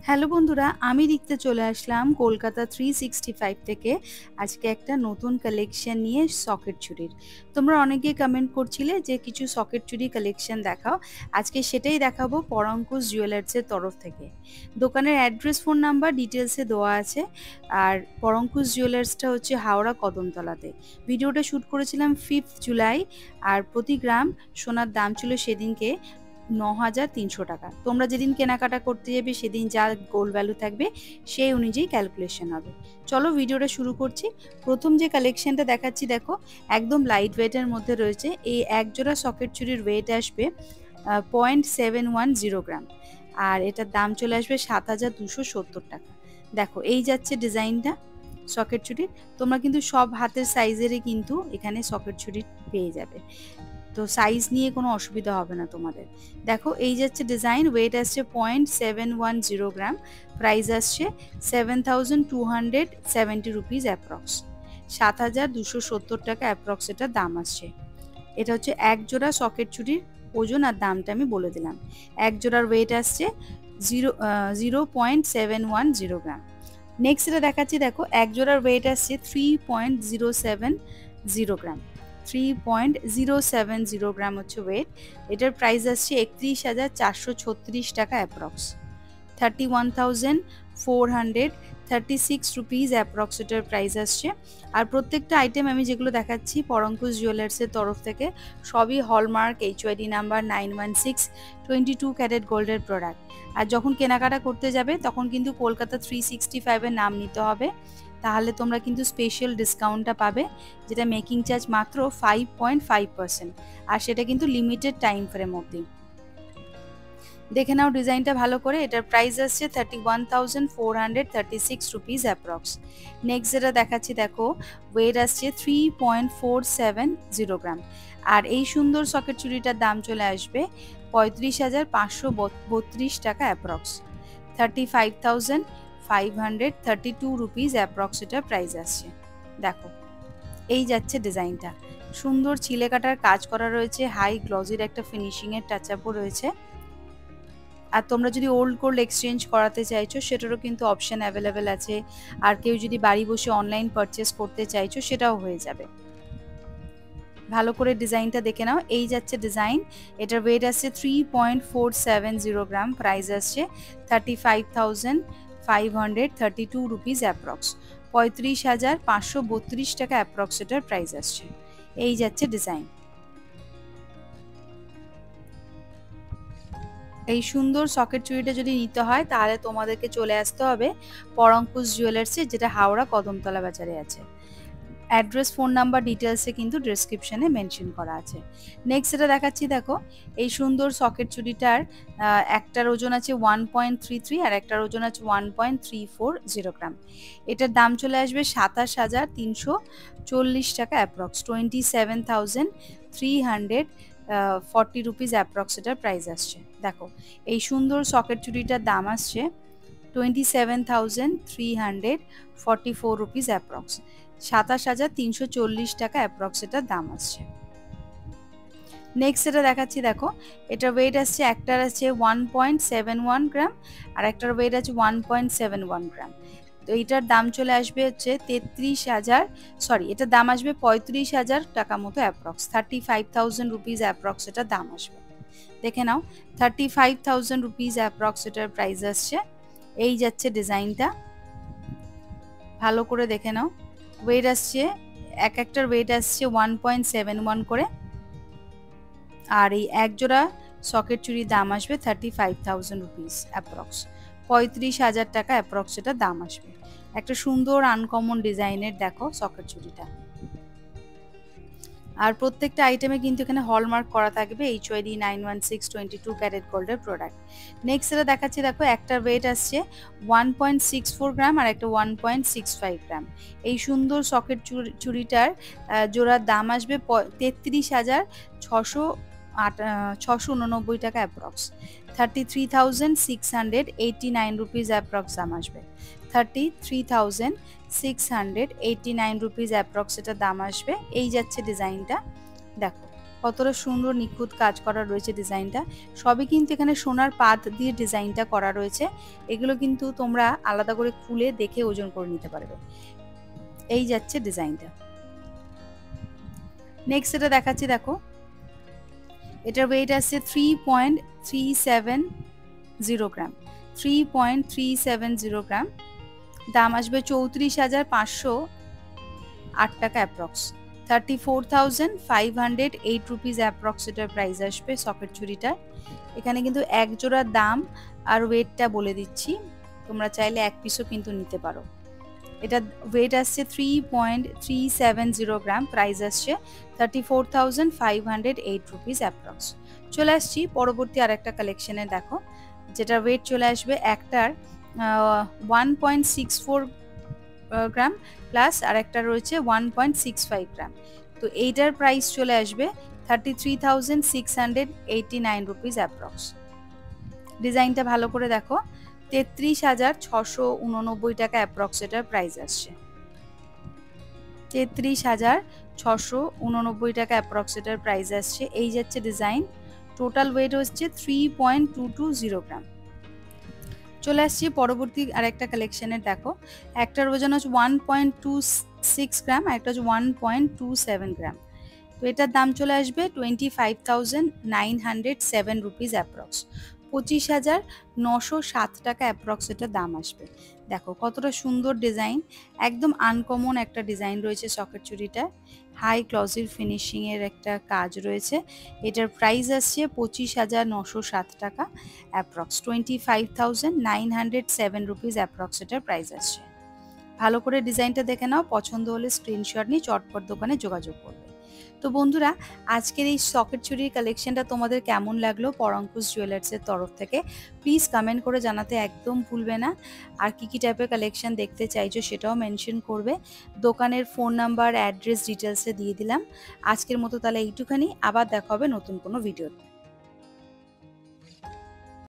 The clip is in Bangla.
হ্যালো বন্ধুরা, আমি দেখতে চলে আসলাম কলকাতা 365 থেকে। আজকে একটা নতুন কালেকশন নিয়ে সকেট চুড়ির। তোমরা অনেকেই কমেন্ট করছিলে যে কিছু সকেট চুড়ি কালেকশন দেখাও। আজকে সেটাই দেখাবো পরঙ্কুশ জুয়েলার্সের তরফ থেকে। দোকানের অ্যাড্রেস, ফোন নাম্বার ডিটেলসে দেওয়া আছে। আর পরঙ্কুশ জুয়েলার্সটা হচ্ছে হাওড়া কদমতলাতে। ভিডিওটা শ্যুট করেছিলাম 5 জুলাই। আর প্রতি গ্রাম সোনার দাম ছিল সেদিনকে 9,300 টাকা। তোমরা যেদিন কেনাকাটা করতে যাবে সেদিন যা গোল্ড ভ্যালু থাকবে সেই অনুযায়ী ক্যালকুলেশন হবে। চলো ভিডিওটা শুরু করছি। প্রথম যে কালেকশনটা দেখাচ্ছি দেখো, একদম লাইট ওয়েটের মধ্যে রয়েছে। এই এক জোড়া সকেট চুড়ির ওয়েট আসবে 0.710 গ্রাম। আর এটার দাম চলে আসবে 7,270 টাকা। দেখো এই যাচ্ছে ডিজাইনটা সকেট চুড়ির। তোমরা কিন্তু সব হাতের সাইজেরই কিন্তু এখানে সকেট চুড়ি পেয়ে যাবে, তো সাইজ নিয়ে কোনো অসুবিধা হবে না তোমাদের। দেখো এই যাচ্ছে ডিজাইন, ওয়েট আসছে 0.710 গ্রাম, প্রাইস আসছে 7,270 রুপিস অ্যাপ্রক্স, 7,270 টাকা অ্যাপ্রক্স এটার দাম আসছে। এটা হচ্ছে এক জোড়া সকেট চুড়ির ওজন আর দামটা আমি বলে দিলাম। এক জোড়ার ওয়েট আসছে 0.710 গ্রাম। নেক্সট এটা দেখাচ্ছি দেখো, এক জোড়ার ওয়েট আসছে 3.070 গ্রাম। 3.070 গ্রাম হচ্ছে ওয়েট। এটার প্রাইস আসছে 31,436 টাকা অ্যাপ্রক্স, 31,436 রুপিস অ্যাপ্রক্স এটার প্রাইস আসছে। আর প্রত্যেকটা আইটেম আমি যেগুলো দেখাচ্ছি পরঙ্কুশ জুয়েলার্সের তরফ থেকে, সবই হলমার্ক HYD নাম্বার 916 22 ক্যারেট গোল্ডের প্রোডাক্ট। আর যখন কেনাকাটা করতে যাবে তখন কিন্তু কলকাতা 365-এর নাম নিতে হবে, তাহলে তোমরা কিন্তু স্পেশাল ডিসকাউন্টটা পাবে, যেটা মেকিং চার্জ মাত্র 5.5%। আর সেটা কিন্তু লিমিটেড টাইম ফ্রেম অবধি। দেখে নাও ডিজাইনটা ভালো করে। এটার প্রাইস আসছে 31,436 রুপিস অ্যাপ্রক্স। নেক্সট যেটা দেখাচ্ছি দেখো, ওয়েট আসছে 3.470 গ্রাম। আর এই সুন্দর সকেট চুড়িটার দাম চলে আসবে 35,532 টাকা অ্যাপ্রক্স, 35,532 রুপিস অ্যাপ্রক্স এটার প্রাইস আসছে। দেখো এই যাচ্ছে ডিজাইনটা, সুন্দর চিলে কাটার কাজ করা রয়েছে, হাই গ্লজির একটা ফিনিশিংয়ের টাচ আপও রয়েছে। আর তোমরা যদি ওল্ড গোল্ড এক্সচেঞ্জ করাতে চাইছো সেটারও কিন্তু অপশন অ্যাভেলেবেল আছে। আর কেউ যদি বাড়ি বসে অনলাইন পারচেস করতে চাইছো সেটাও হয়ে যাবে। ভালো করে ডিজাইনটা দেখে নাও। এই যাচ্ছে ডিজাইন, এটার ওয়েট আসছে 3.470 গ্রাম, প্রাইস আসছে 35,532 রুপিস অ্যাপ্রক্স, 35,532 টাকা অ্যাপ্রক্স এটার প্রাইস আসছে। এই যাচ্ছে ডিজাইন। এই সুন্দর সকেট চুড়িটা যদি নিতে হয় তাহলে তোমাদেরকে চলে আসতে হবে পরঙ্কুশ জুয়েলার্সে, যেটা হাওড়া কদমতলা বাজারে আছে। অ্যাড্রেস, ফোন নাম্বার ডিটেলসে কিন্তু ডেসক্রিপশনে মেনশন করা আছে। নেক্সট যেটা দেখাচ্ছি দেখো, এই সুন্দর সকেট চুড়িটার একটার ওজন আছে 1.33 আর একটার ওজন আছে 1.340 গ্রাম। এটার দাম চলে আসবে 27,340 টাকা অ্যাপ্রক্স, 27,340 রুপিস অ্যাপ্রক্স এটার প্রাইস আসছে। দেখো এই সুন্দর সকেট চুড়িটার দাম আসছে 27,344 রুপিস অ্যাপ্রক্স, 27,340 টাকা অ্যাপ্রক্স এটার দাম আসছে। নেক্সট এটা দেখাচ্ছি দেখো, এটার ওয়েট আসছে, একটার আছে 1.71 গ্রাম আর একটার ওয়েট আছে 1.71 গ্রাম। তো এইটার দাম চলে আসবে হচ্ছে 33,000, এটার দাম আসবে 35,000 টাকা মতো অ্যাপ্রক্স, 35,000 রুপিস অ্যাপ্রক্স এটার দাম আসবে। দেখে নাও 35,000 রুপিস অ্যাপ্রক্স এটার প্রাইস আসছে। এই যাচ্ছে ডিজাইনটা, ভালো করে দেখে নাও। ওয়েট আসছে, একটার ওয়েট আসছে 1.71 করে। আর এই এক জোড়া সকেট চুড়ির দাম আসবে 35,000 রুপিস অ্যাপ্রক্স, 35,000 টাকা অ্যাপ্রক্স এটা দাম আসবে। একটা সুন্দর আনকমন ডিজাইনের দেখো সকেট চুড়িটা। আর প্রত্যেকটা আইটেমে কিন্তু এখানে হলমার্ক করা থাকবে HYD 916 22 ক্যারেট গোল্ডের প্রোডাক্ট। নেক্সট এটা দেখাচ্ছি দেখো, একটার ওয়েট আসছে 1.64 গ্রাম আর একটা 1.65 গ্রাম। এই সুন্দর সকেট চুড়িটার জোড়ার দাম আসবে 33,689 টাকা অ্যাপ্রক্স, 33,689 রুপিস অ্যাপ্রক্স দাম আসবে, 33,689 রুপিস অ্যাপ্রক্স এটা দাম আসবে। এই যাচ্ছে ডিজাইনটা, দেখো কতটা সুন্দর নিখুঁত কাজ করা রয়েছে ডিজাইনটা। সবই কিন্তু এখানে সোনার পাত দিয়ে ডিজাইনটা করা রয়েছে। এগুলো কিন্তু তোমরা আলাদা করে খুলে দেখে ওজন করে নিতে পারবে। এই যাচ্ছে ডিজাইনটা। নেক্সট এটা দেখাচ্ছি দেখো, এটার ওয়েট আসছে 3.370 গ্রাম, 3.370 গ্রাম। দাম আসবে 34,508 টাকা অ্যাপ্রক্স, 34,508 রুপিস অ্যাপ্রক্স এটার প্রাইস আসবে সকেট চুড়িটার। এখানে কিন্তু এক জোড়ার দাম আর ওয়েটটা বলে দিচ্ছি, তোমরা চাইলে এক পিসও কিন্তু নিতে পারো। এটা ওয়েট আসছে 3.370 গ্রাম, প্রাইস আসছে 34,508 রুপিস অ্যাপ্রক্স। চলে আসছি পরবর্তী আরেকটা কালেকশনে দেখো, যেটা ওয়েট চলে আসবে একটার 1.64 গ্রাম প্লাস আর একটা রয়েছে 1.65 গ্রাম। তো এইটার প্রাইস চলে আসবে 33,689 রুপিস অ্যাপ্রক্স। ডিজাইনটা ভালো করে দেখো, 33,689 টাকা অ্যাপ্রক্স এটার প্রাইস আসছে, 33,689 টাকা অ্যাপ্রক্স এটার প্রাইস আসছে। এই যাচ্ছে ডিজাইন, টোটাল ওয়েট হচ্ছে 3.220 গ্রাম। চলে আসছি পরবর্তী আরেকটা কালেকশনের দেখো, একটার ওজন হচ্ছে 1.26 গ্রাম, একটা হচ্ছে 1.27 গ্রাম। তো এটার দাম চলে আসবে 25,907 রুপিস অ্যাপ্রক্স, 25,907 টাকা অ্যাপ্রক্স এটার দাম আসবে। দেখো কতটা সুন্দর ডিজাইন, একদম আনকমন একটা ডিজাইন রয়েছে সকেট চুড়িটা, হাই ক্লজির ফিনিশিং এর একটা কাজ রয়েছে। এটার প্রাইস আসছে 25,907 টাকা অ্যাপ্রক্স, 25,907 রুপিস অ্যাপ্রক্স এটার প্রাইস আসছে। ভালো করে ডিজাইনটা দেখে নাও, পছন্দ হলে স্ক্রিনশট নিয়ে চটপট দোকানে যোগাযোগ করবে। তো বন্ধুরা, আজকের এই সকেট চুড়ির কালেকশনটা তোমাদের কেমন লাগলো পরঙ্কুশ জুয়েলার্সের তরফ থেকে প্লিজ কমেন্ট করে জানাতে একদম ভুলবে না। আর কি কি টাইপের কালেকশন দেখতে চাইছো সেটাও মেনশন করবে। দোকানের ফোন নাম্বার, অ্যাড্রেস, ডিটেলসে দিয়ে দিলাম। আজকের মতো তাহলে এইটুখানি, আবার দেখা হবে নতুন কোনো ভিডিওতে।